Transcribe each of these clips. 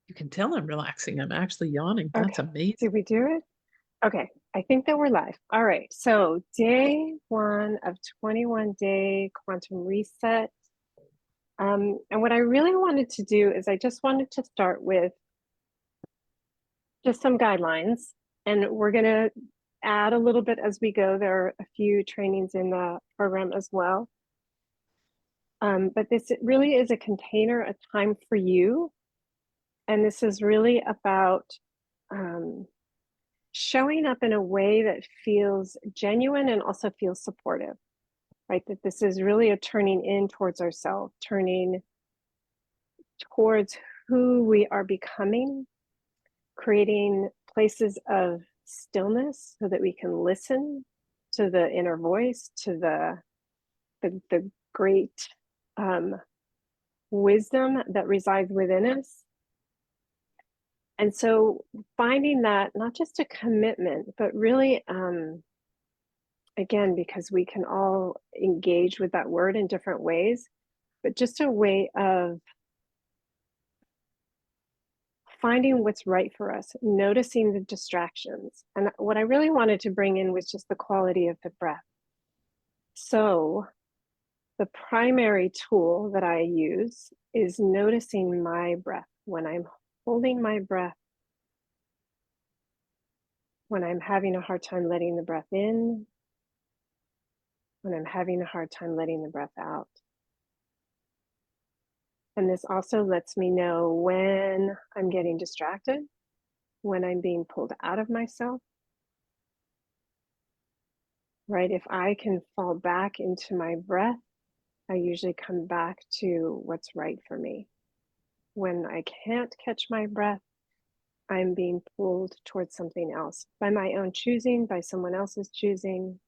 You can tell I'm relaxing. I'm actually yawning. That's Okay, amazing. did we do it? Okay, I think that we're live. All right, so day one of 21-day quantum reset. And what I really wanted to do is I just wanted to start with just some guidelines, and we're going to add a little bit as we go. There are a few trainings in the program as well. But this really is a container, a time for you. And this is really about showing up in a way that feels genuine and also feels supportive, right? That this is really a turning in towards ourselves, turning towards who we are becoming, creating places of stillness so that we can listen to the inner voice, to the great wisdom that resides within us. And so finding that not just a commitment, but really, again, because we can all engage with that word in different ways, but just a way of finding what's right for us, noticing the distractions. And what I really wanted to bring in was just the quality of the breath. So the primary tool that I use is noticing my breath when I'm holding my breath, when I'm having a hard time letting the breath in, when I'm having a hard time letting the breath out. And this also lets me know when I'm getting distracted, when I'm being pulled out of myself, right? If I can fall back into my breath, I usually come back to what's right for me. When I can't catch my breath, I'm being pulled towards something else by my own choosing, by someone else's choosing.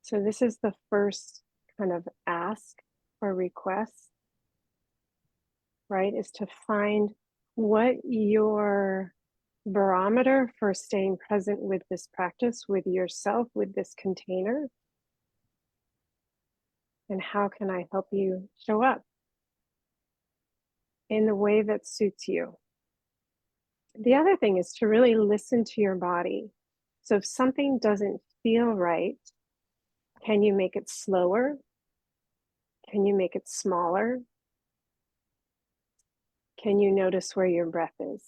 So this is the first kind of ask or request, right? Is to find what your barometer for staying present with this practice, with yourself, with this container, and how can I help you show up in the way that suits you. The other thing is to really listen to your body. So if something doesn't feel right, can you make it slower? Can you make it smaller? Can you notice where your breath is?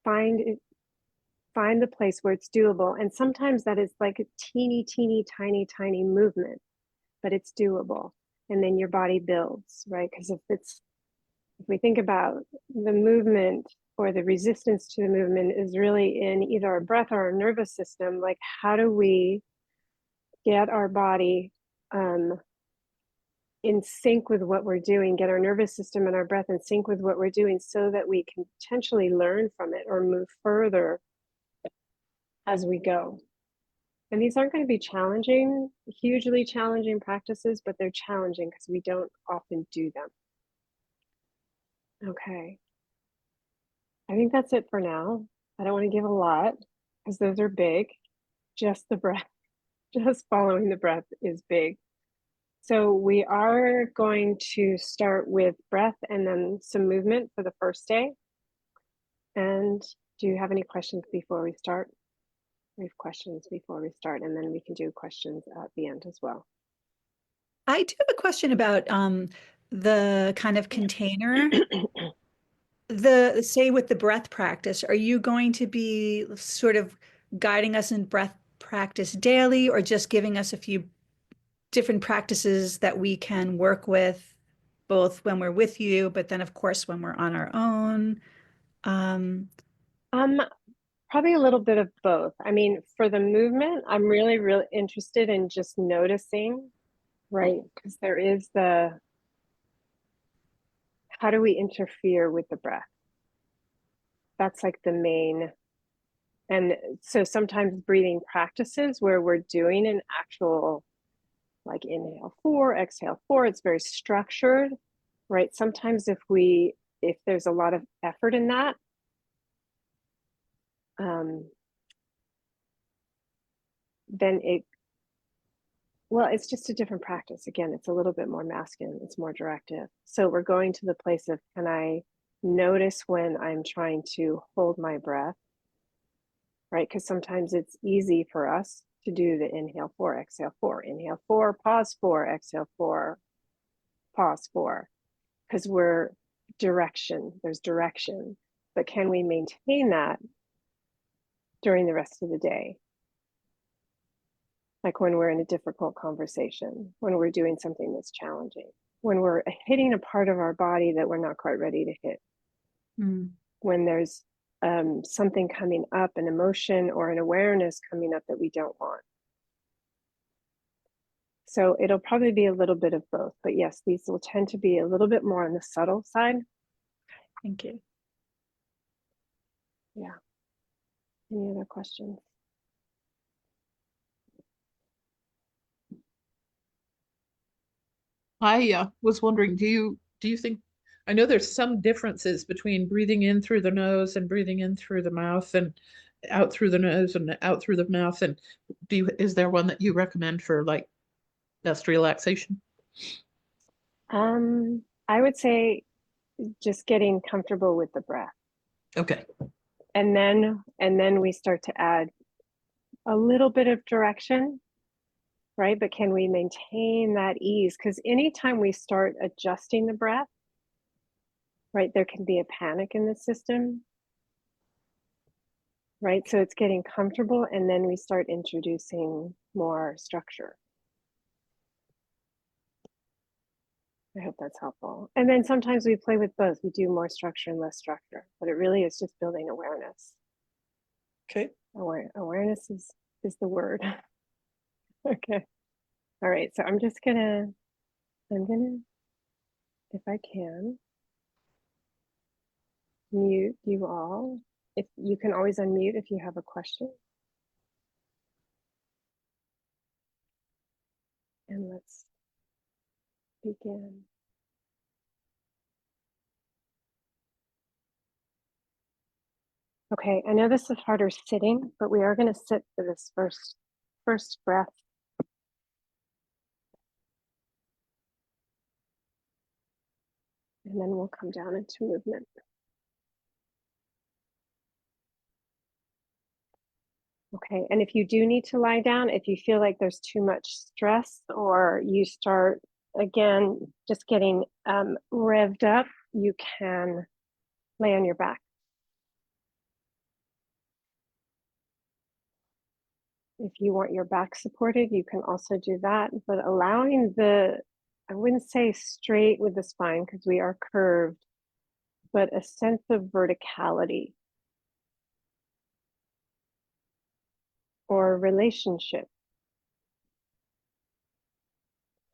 Find it, find the place where it's doable. And sometimes that is like a teeny, teeny, tiny, tiny movement, but it's doable. And then your body builds, right? Because if we think about the movement or the resistance to the movement is really in either our breath or our nervous system, like how do we get our body in sync with what we're doing, get our nervous system and our breath in sync with what we're doing so that we can potentially learn from it or move further as we go. And these aren't going to be challenging, hugely challenging practices, but they're challenging because we don't often do them. Okay. I think that's it for now. I don't want to give a lot because those are big. Just the breath, just following the breath is big. So we are going to start with breath and then some movement for the first day. And do you have any questions before we start? We have questions before we start, and then we can do questions at the end as well. I do have a question about the kind of container. The say with the breath practice, are you going to be sort of guiding us in breath practice daily or just giving us a few different practices that we can work with both when we're with you, but then of course when we're on our own? Um, Um, Probably a little bit of both. I mean, for the movement, I'm really, really interested in just noticing, right? Because there is how do we interfere with the breath? That's like the main. And so sometimes breathing practices where we're doing an actual, like inhale 4, exhale 4, it's very structured, right? Sometimes if there's a lot of effort in that, then Well, it's just a different practice. Again, it's a little bit more masculine, it's more directive. So we're going to the place of, can I notice when I'm trying to hold my breath, right? Because sometimes it's easy for us to do the inhale 4, exhale 4, inhale 4, pause 4, exhale 4, pause 4, because there's direction. But can we maintain that during the rest of the day? Like when we're in a difficult conversation, when we're doing something that's challenging, when we're hitting a part of our body that we're not quite ready to hit, when there's something coming up, an emotion or an awareness coming up that we don't want. So it'll probably be a little bit of both, but yes, these will tend to be a little bit more on the subtle side. Thank you. Yeah. Any other questions? I was wondering, do you think, I know there's some differences between breathing in through the nose and breathing in through the mouth and out through the nose and out through the mouth, and is there one that you recommend for like best relaxation? I would say just getting comfortable with the breath. Okay. And then we start to add a little bit of direction, right? But can we maintain that ease? Because anytime we start adjusting the breath, right, there can be a panic in the system, right? So it's getting comfortable, and then we start introducing more structure. I hope that's helpful. And then sometimes we play with both. We do more structure and less structure, but it really is just building awareness. Okay. Awareness is the word. Okay. All right. So I'm gonna, if I can, mute you all. If you can always unmute if you have a question. And let's begin. Okay, I know this is harder sitting, but we are going to sit for this first breath. And then we'll come down into movement. Okay, and if you do need to lie down, if you feel like there's too much stress or you start, again, just getting revved up, you can lay on your back. If you want your back supported, you can also do that, but allowing I wouldn't say straight with the spine because we are curved, but a sense of verticality or relationship.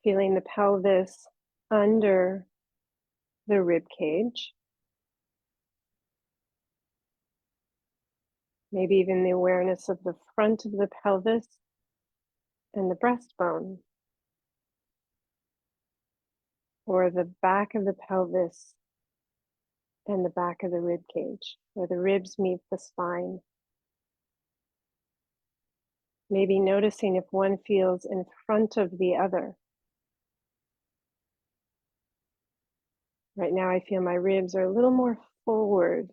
Feeling the pelvis under the rib cage. Maybe even the awareness of the front of the pelvis and the breastbone, or the back of the pelvis and the back of the rib cage, where the ribs meet the spine. Maybe noticing if one feels in front of the other. Right now I feel my ribs are a little more forward.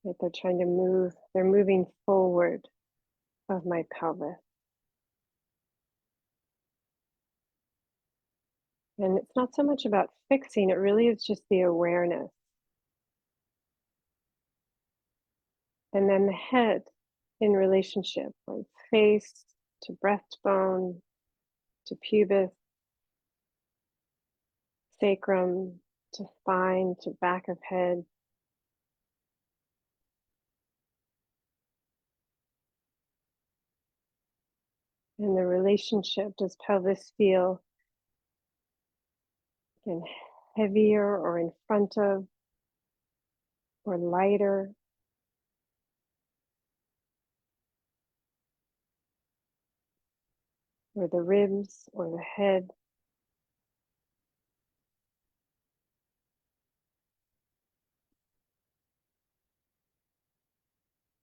Like they're trying to move, they're moving forward of my pelvis. And it's not so much about fixing, it really is just the awareness. And then the head in relationship, like face to breastbone, to pubis, sacrum, to spine, to back of head. And the relationship, does pelvis feel again heavier or in front of, or lighter? Or the ribs or the head?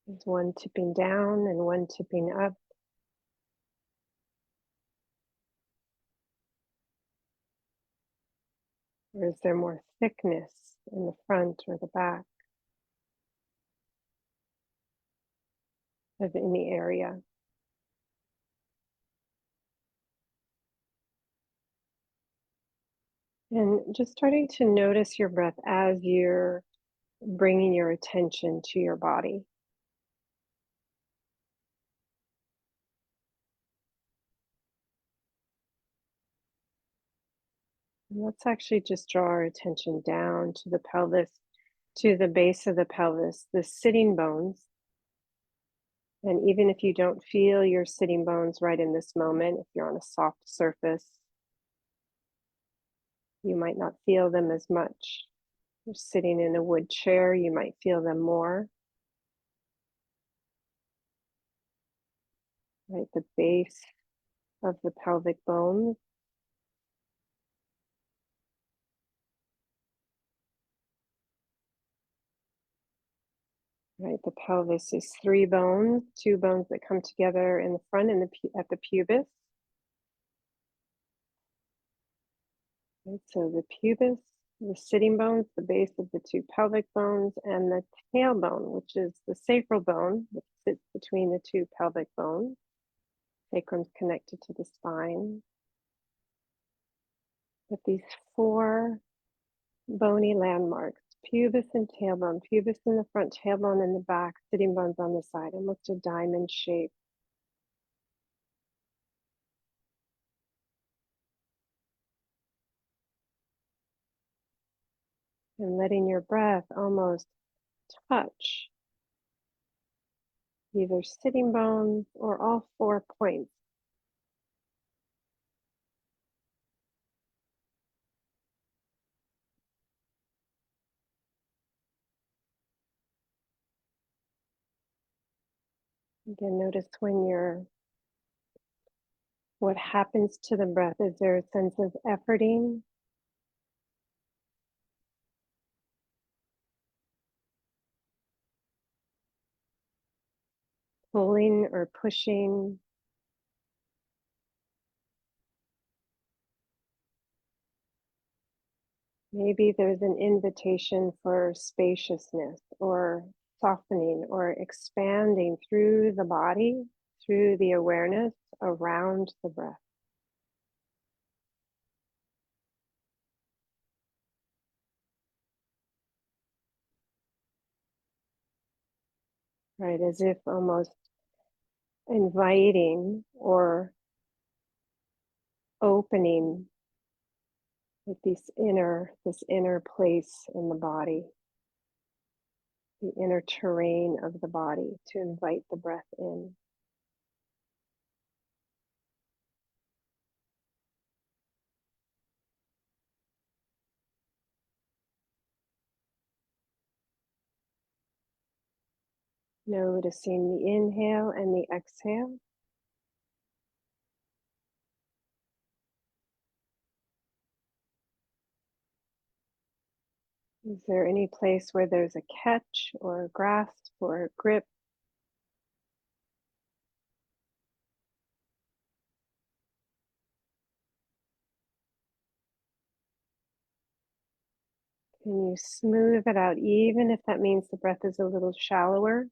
Is one tipping down and one tipping up? Or is there more thickness in the front or the back of any area? And just starting to notice your breath as you're bringing your attention to your body. And let's actually just draw our attention down to the pelvis, to the base of the pelvis, the sitting bones. And even if you don't feel your sitting bones right in this moment, if you're on a soft surface, you might not feel them as much. You're sitting in a wood chair, you might feel them more. Right, the base of the pelvic bones. Right, the pelvis is three bones, two bones that come together in the front and at the pubis. Right, so the pubis, the sitting bones, the base of the two pelvic bones, and the tailbone, which is the sacral bone, which sits between the two pelvic bones. Sacrum's connected to the spine. With these four bony landmarks, pubis and tailbone, pubis in the front, tailbone in the back, sitting bones on the side, almost a diamond shape. And letting your breath almost touch either sitting bones or all 4 points. Again, notice what happens to the breath. Is there a sense of efforting? Pulling or pushing? Maybe there's an invitation for spaciousness or softening or expanding through the body, through the awareness around the breath. Right, as if almost inviting or opening with this inner place in the body, the inner terrain of the body to invite the breath in. Noticing the inhale and the exhale. Is there any place where there's a catch or a grasp or a grip? Can you smooth it out, even if that means the breath is a little shallower?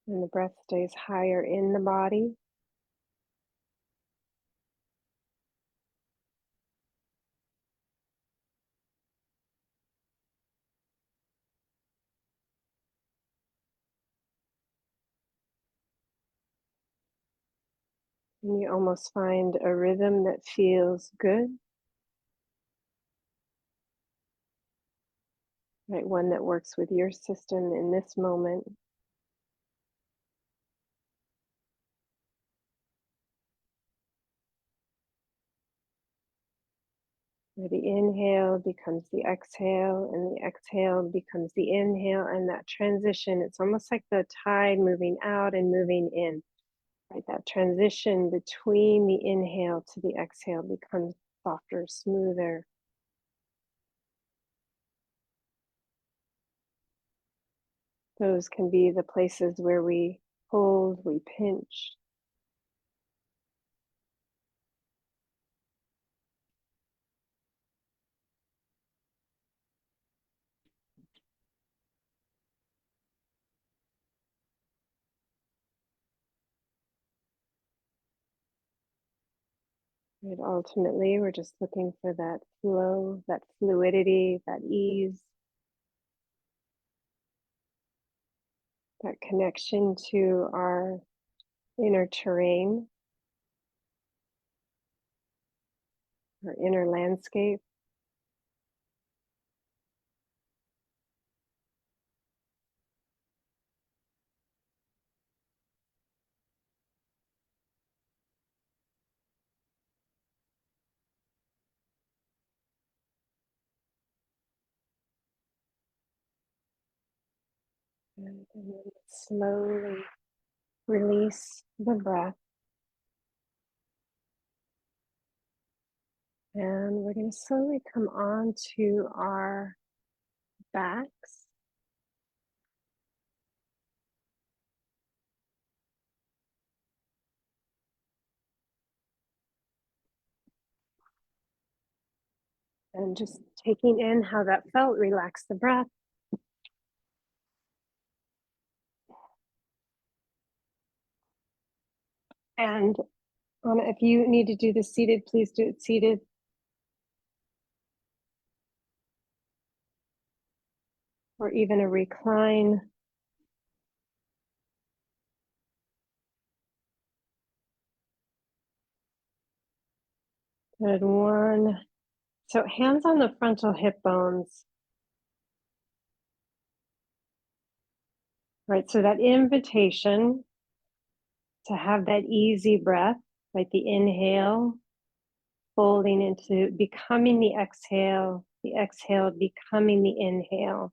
And the breath stays higher in the body. And you almost find a rhythm that feels good. Right, one that works with your system in this moment. Where the inhale becomes the exhale, and the exhale becomes the inhale, and that transition, it's almost like the tide moving out and moving in. Right, that transition between the inhale to the exhale becomes softer, smoother. Those can be the places where we hold, we pinch. And ultimately, we're just looking for that flow, that fluidity, that ease, that connection to our inner terrain, our inner landscape. And then slowly release the breath. And we're going to slowly come on to our backs. And just taking in how that felt, relax the breath. And if you need to do this seated, please do it seated. Or even a recline. Good one. So hands on the frontal hip bones. Right, so that invitation to have that easy breath, right? The inhale, folding into becoming the exhale becoming the inhale.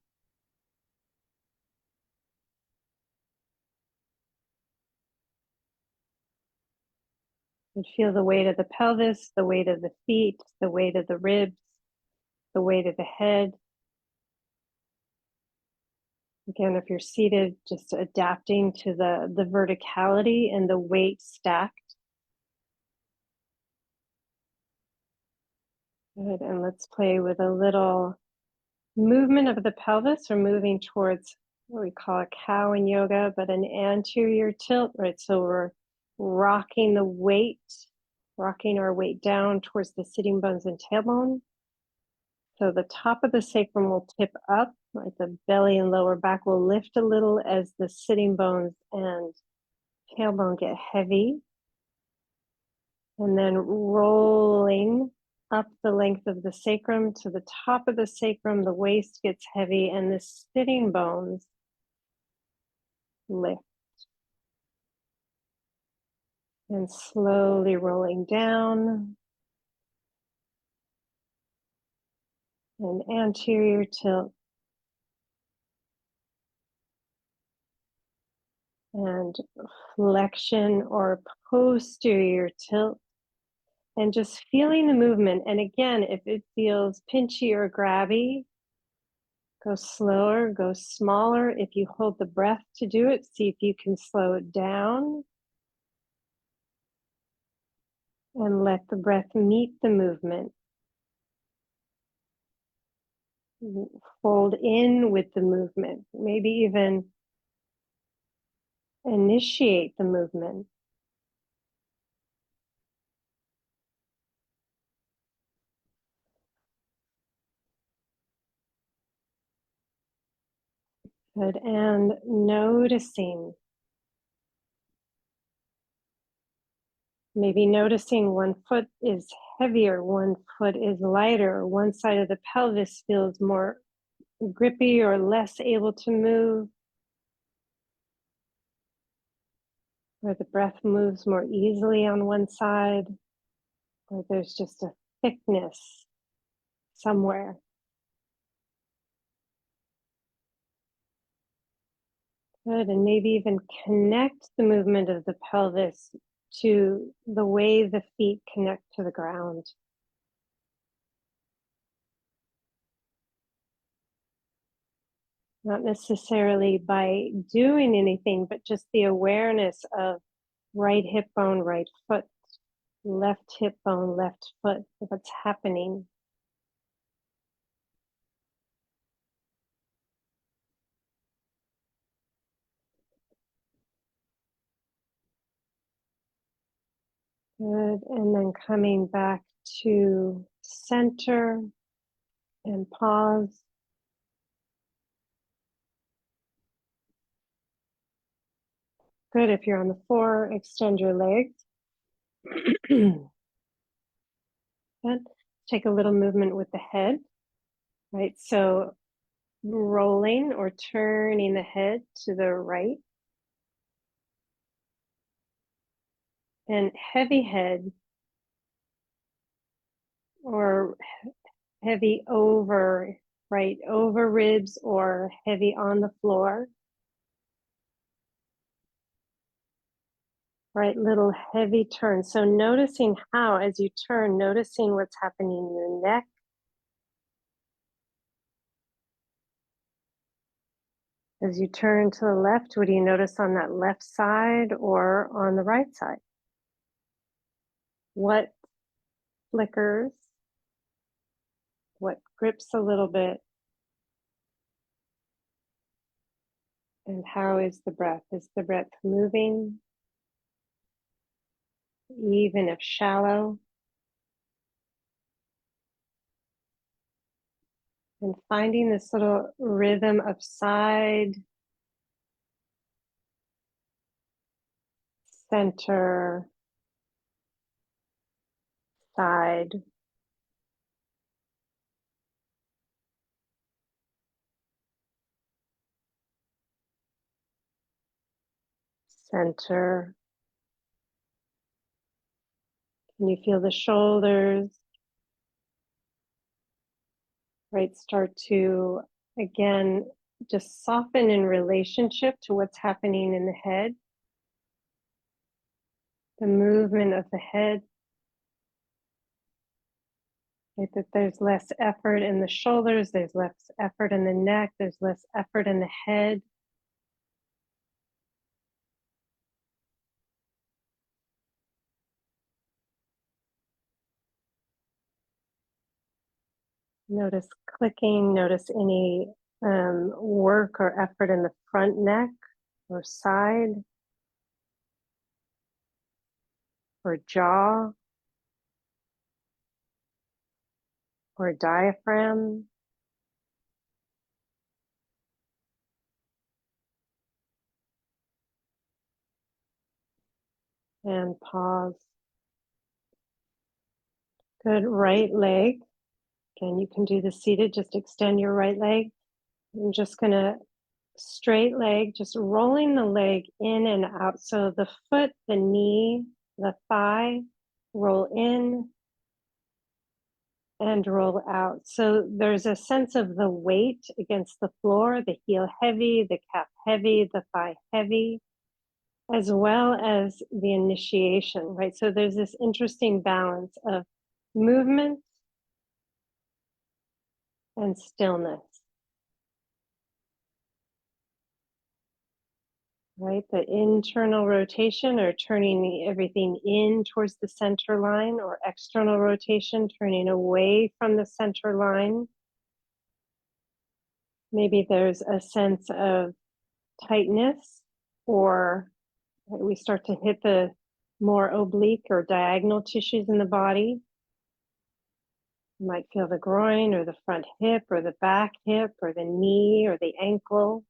And feel the weight of the pelvis, the weight of the feet, the weight of the ribs, the weight of the head. Again, if you're seated, just adapting to the verticality and the weight stacked. Good, and let's play with a little movement of the pelvis. We're moving towards what we call a cow in yoga, but an anterior tilt, right? So we're rocking the weight, rocking our weight down towards the sitting bones and tailbone. So the top of the sacrum will tip up, right? The belly and lower back will lift a little as the sitting bones and tailbone get heavy. And then rolling up the length of the sacrum to the top of the sacrum, the waist gets heavy and the sitting bones lift. And slowly rolling down. And anterior tilt. And flexion or posterior tilt. And just feeling the movement. And again, if it feels pinchy or grabby, go slower, go smaller. If you hold the breath to do it, see if you can slow it down. And let the breath meet the movement. Fold in with the movement. Maybe even initiate the movement. Good, and noticing. Maybe noticing one foot is heavier, one foot is lighter, one side of the pelvis feels more grippy or less able to move, or the breath moves more easily on one side, or there's just a thickness somewhere. Good, and maybe even connect the movement of the pelvis to the way the feet connect to the ground. Not necessarily by doing anything, but just the awareness of right hip bone, right foot, left hip bone, left foot, what's happening. Good. And then coming back to center and pause. Good. If you're on the floor, extend your legs. Good. Take a little movement with the head, right? So rolling or turning the head to the right. And heavy head or heavy over, right? Over ribs or heavy on the floor. Right, little heavy turn. So noticing how, as you turn, noticing what's happening in your neck. As you turn to the left, what do you notice on that left side or on the right side? What flickers? What grips a little bit? And how is the breath? Is the breath moving? Even if shallow? And finding this little rhythm of side, center, side, center. Can you feel the shoulders? Right, start to, again, just soften in relationship to what's happening in the head. The movement of the head. Right, that there's less effort in the shoulders, there's less effort in the neck, there's less effort in the head. Notice clicking, notice any work or effort in the front neck or side or jaw or diaphragm. And pause. Good, right leg. Again, you can do the seated, just extend your right leg. I'm just gonna straight leg, just rolling the leg in and out. So the foot, the knee, the thigh, roll in and roll out. So there's a sense of the weight against the floor, the heel heavy, the calf heavy, the thigh heavy, as well as the initiation, right? So there's this interesting balance of movement and stillness. Right, the internal rotation or turning everything in towards the center line, or external rotation, turning away from the center line. Maybe there's a sense of tightness, or we start to hit the more oblique or diagonal tissues in the body. You might feel the groin or the front hip or the back hip or the knee or the ankle.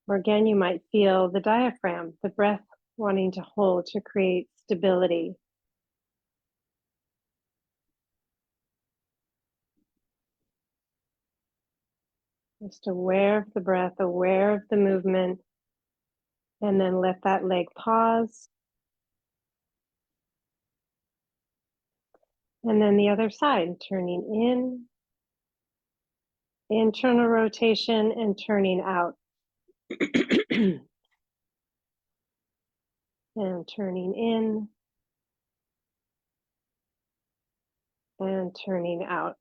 Or again, you might feel the diaphragm, the breath wanting to hold to create stability. Just aware of the breath, aware of the movement, and then let that leg pause. And then the other side, turning in, internal rotation, and turning out. And turning in, and turning out.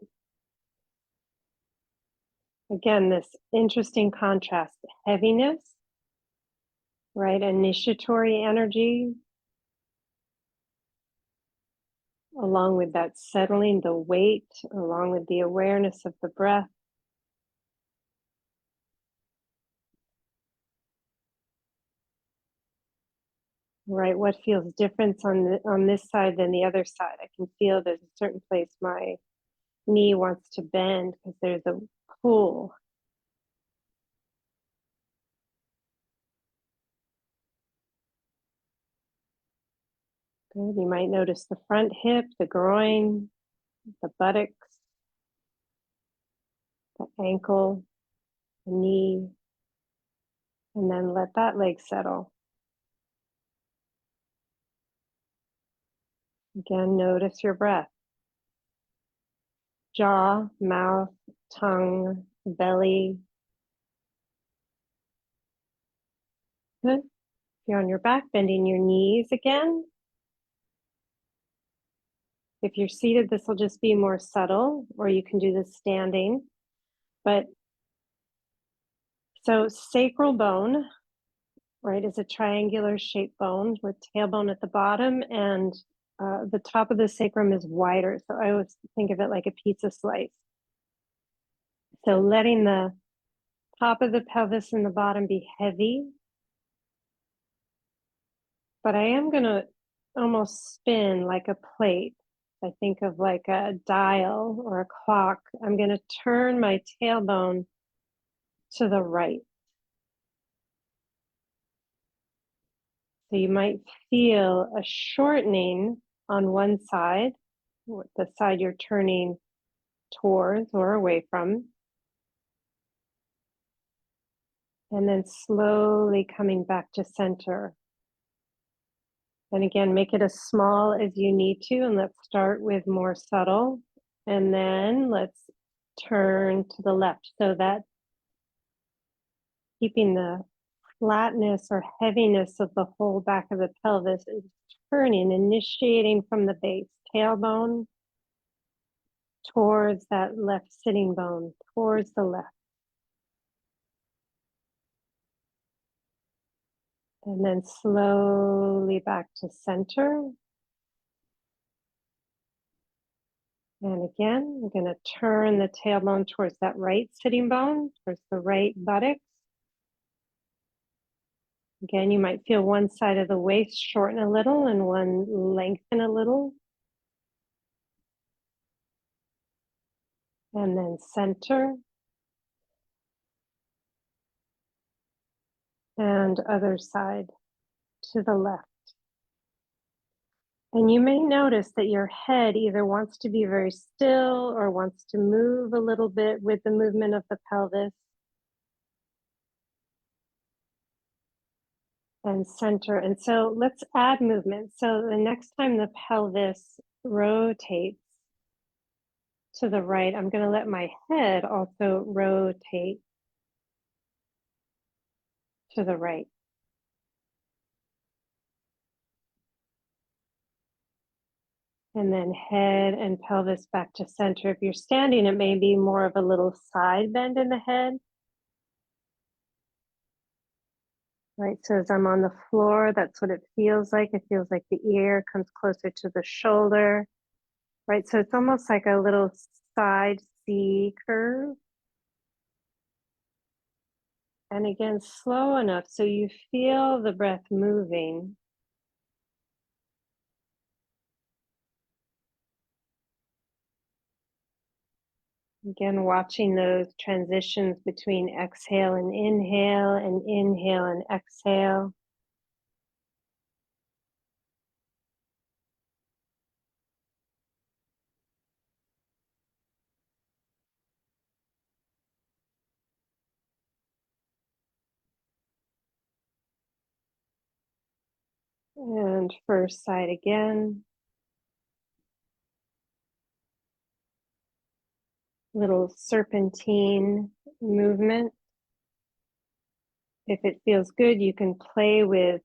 Again, this interesting contrast, heaviness, right? Initiatory energy, along with that settling, the weight, along with the awareness of the breath. right? What feels different on this side than the other side? I can feel there's a certain place my knee wants to bend because there's a pull. Good. You might notice the front hip, the groin, the buttocks, the ankle, the knee, and then let that leg settle. Again, notice your breath. Jaw, mouth, tongue, belly. Good. If you're on your back, bending your knees again. If you're seated, this will just be more subtle, or you can do this standing. But so sacral bone, right, is a triangular shaped bone with tailbone at the bottom, and the top of the sacrum is wider. So I always think of it like a pizza slice. So letting the top of the pelvis and the bottom be heavy. But I am going to almost spin like a plate. I think of like a dial or a clock. I'm going to turn my tailbone to the right. So you might feel a shortening on one side, the side you're turning towards or away from. And then slowly coming back to center. And again, make it as small as you need to. And let's start with more subtle. And then let's turn to the left so that keeping the flatness or heaviness of the whole back of the pelvis is turning, initiating from the base, tailbone towards that left sitting bone, towards the left. And then slowly back to center. And again, I'm going to turn the tailbone towards that right sitting bone, towards the right buttocks. Again, you might feel one side of the waist shorten a little and one lengthen a little. And then center. And other side to the left. And you may notice that your head either wants to be very still or wants to move a little bit with the movement of the pelvis. And center. And so let's add movement. So the next time the pelvis rotates to the right, I'm going to let my head also rotate to the right. And then head and pelvis back to center. If you're standing, it may be more of a little side bend in the head. Right, so as I'm on the floor, that's what it feels like. It feels like the ear comes closer to the shoulder. Right, so it's almost like a little side C curve. And again, slow enough so you feel the breath moving. Again, watching those transitions between exhale and inhale and exhale. And first side again. Little serpentine movement. If it feels good, you can play with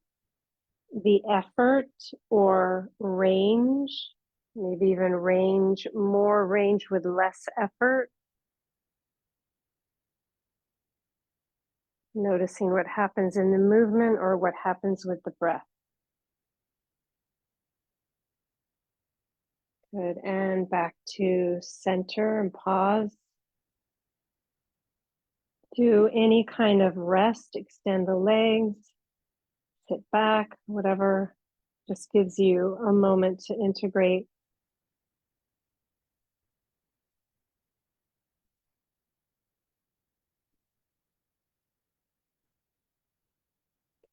the effort or range, maybe even more range with less effort. Noticing what happens in the movement or what happens with the breath. Good, and back to center and pause. Do any kind of rest, extend the legs. sit back, whatever just gives you a moment to integrate.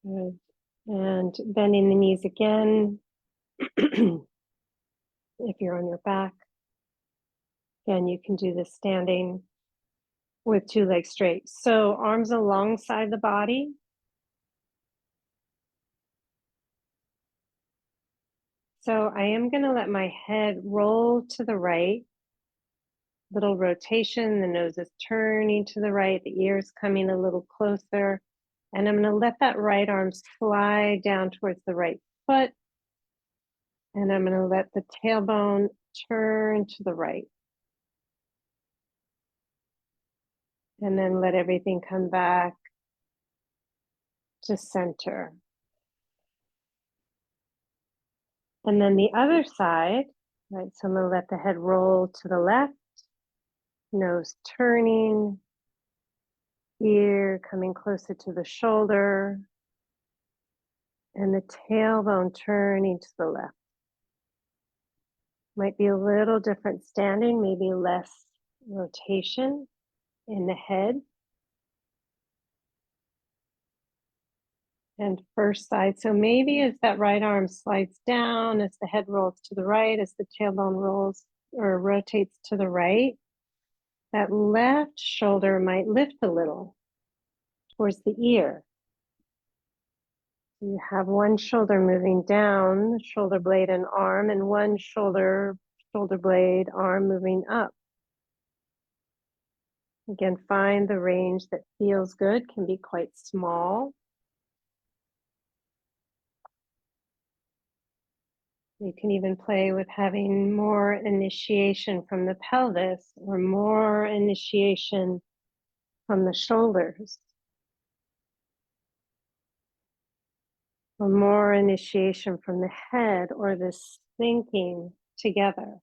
Good. And bending the knees again. If you're on your back, again, you can do this standing with 2 legs straight. So arms alongside the body. So I am going to let my head roll to the right. Little rotation, the nose is turning to the right, the ears coming a little closer. And I'm going to let that right arm slide down towards the right foot. And I'm going to let the tailbone turn to the right. And then let everything come back to center. And then the other side, right? So I'm going to let the head roll to the left, nose turning, ear coming closer to the shoulder, and the tailbone turning to the left. Might be a little different standing, maybe less rotation in the head. And first side, so maybe as that right arm slides down, as the head rolls to the right, as the tailbone rolls or rotates to the right, that left shoulder might lift a little towards the ear. You have one shoulder moving down, shoulder blade and arm, and one shoulder blade, arm moving up. Again, find the range that feels good, can be quite small. You can even play with having more initiation from the pelvis or more initiation from the shoulders. Or more initiation from the head, or this thinking together.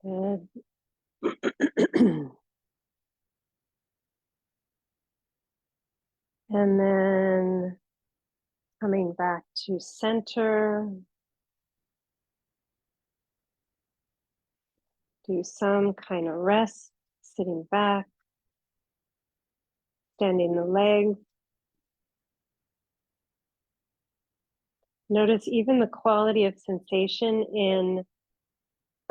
Good. And then coming back to center. Do some kind of rest, sitting back, extending the legs. Notice even the quality of sensation in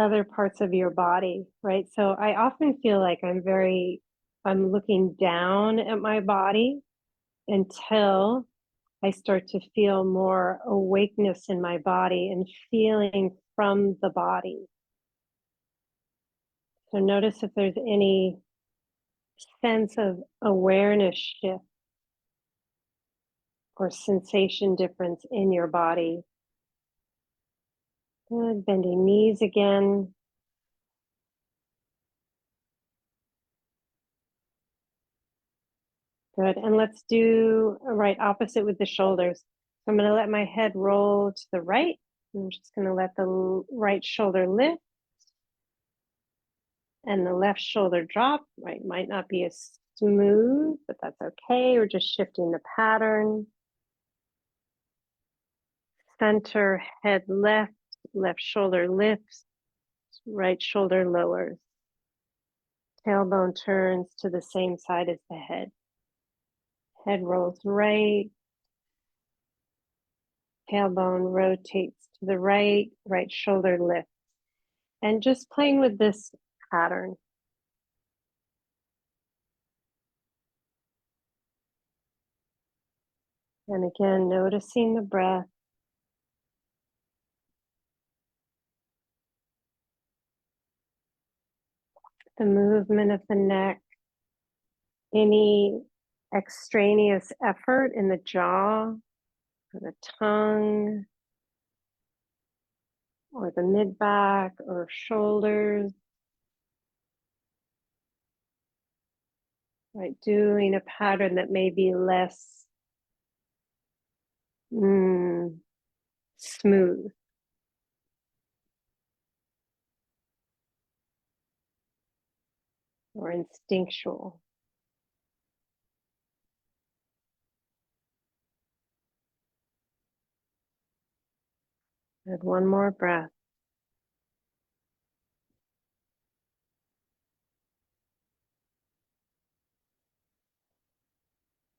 other parts of your body, right? So I often feel like I'm looking down at my body until I start to feel more awakeness in my body and feeling from the body. So notice if there's any sense of awareness shift or sensation difference in your body. Good, bending knees again. Good, and let's do a right opposite with the shoulders. So I'm going to let my head roll to the right. I'm just going to let the right shoulder lift and the left shoulder drop. Right, might not be as smooth, but that's okay. We're just shifting the pattern. Center, head left, left shoulder lifts, right shoulder lowers. Tailbone turns to the same side as the head. Head rolls right. Tailbone rotates to the right, right shoulder lifts. And just playing with this pattern. And again, noticing the breath. The movement of the neck. Any extraneous effort in the jaw, or the tongue, or the mid-back, or shoulders. Right, doing a pattern that may be less smooth. or instinctual. Good. One more breath.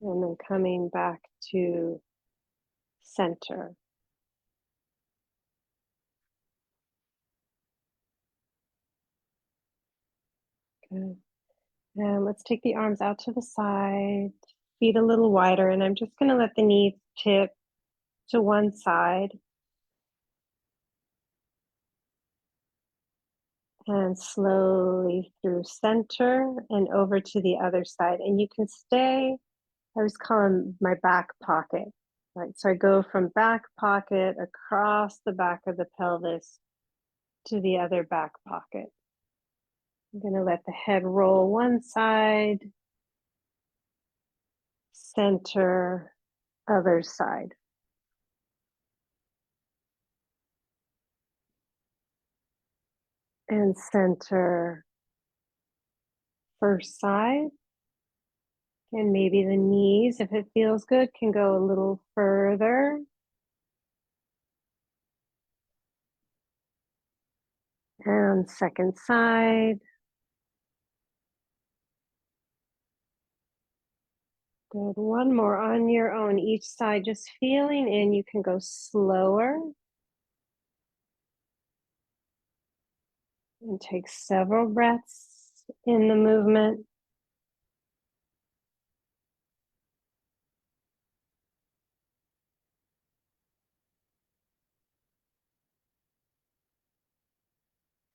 And then coming back to center. Good. And let's take the arms out to the side, feet a little wider, and I'm just going to let the knees tip to one side and slowly through center and over to the other side. And you can stay, I was calling my back pocket, right? So I go from back pocket across the back of the pelvis to the other back pocket. I'm going to let the head roll one side, center, other side. And center, first side. And maybe the knees, if it feels good, can go a little further. And second side. Good. One more on your own, each side, just feeling in. You can go slower. And take several breaths in the movement.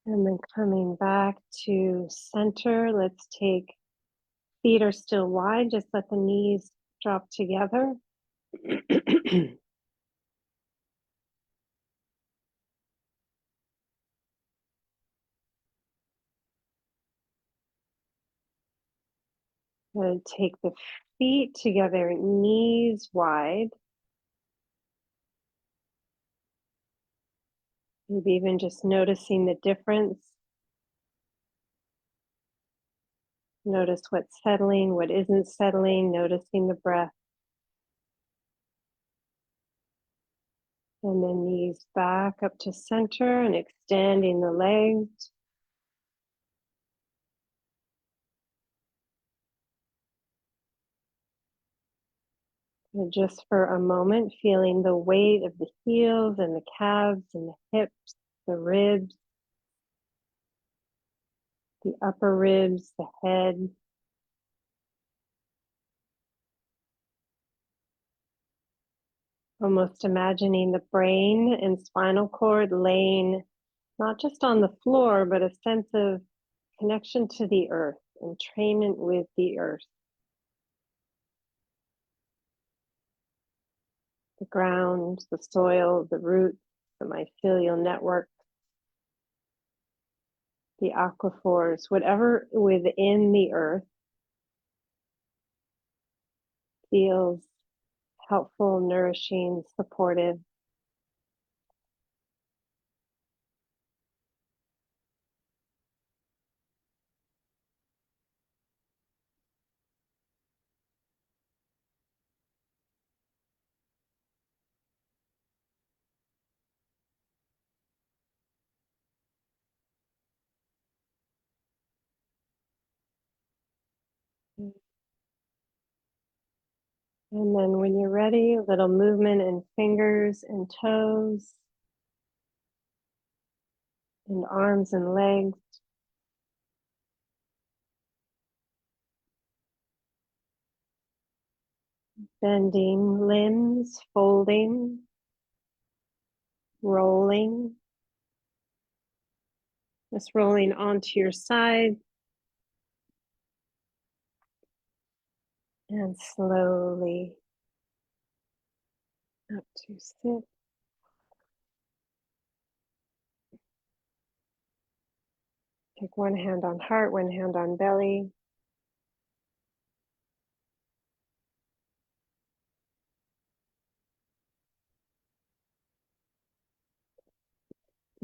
And then coming back to center, let's take, feet are still wide, just let the knees drop together. And take the feet together, knees wide. Maybe even just noticing the difference. Notice what's settling, what isn't settling, noticing the breath. And then knees back up to center and extending the legs. And just for a moment, feeling the weight of the heels and the calves and the hips, the ribs, the upper ribs, the head. Almost imagining the brain and spinal cord laying not just on the floor, but a sense of connection to the earth, entrainment with the earth. The ground, the soil, the roots, the mycelial network, the aquifers, whatever within the earth feels helpful, nourishing, supportive. And then when you're ready, a little movement in fingers and toes, and arms and legs. Bending limbs, folding, rolling. Just rolling onto your side. And slowly up to sit. Take one hand on heart, one hand on belly.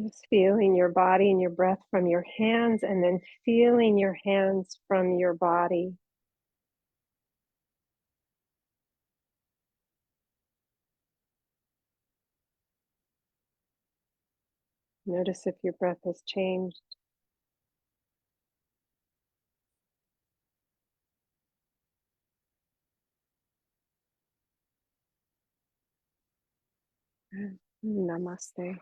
Just feeling your body and your breath from your hands, and then feeling your hands from your body. Notice if your breath has changed. Namaste.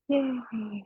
Yay.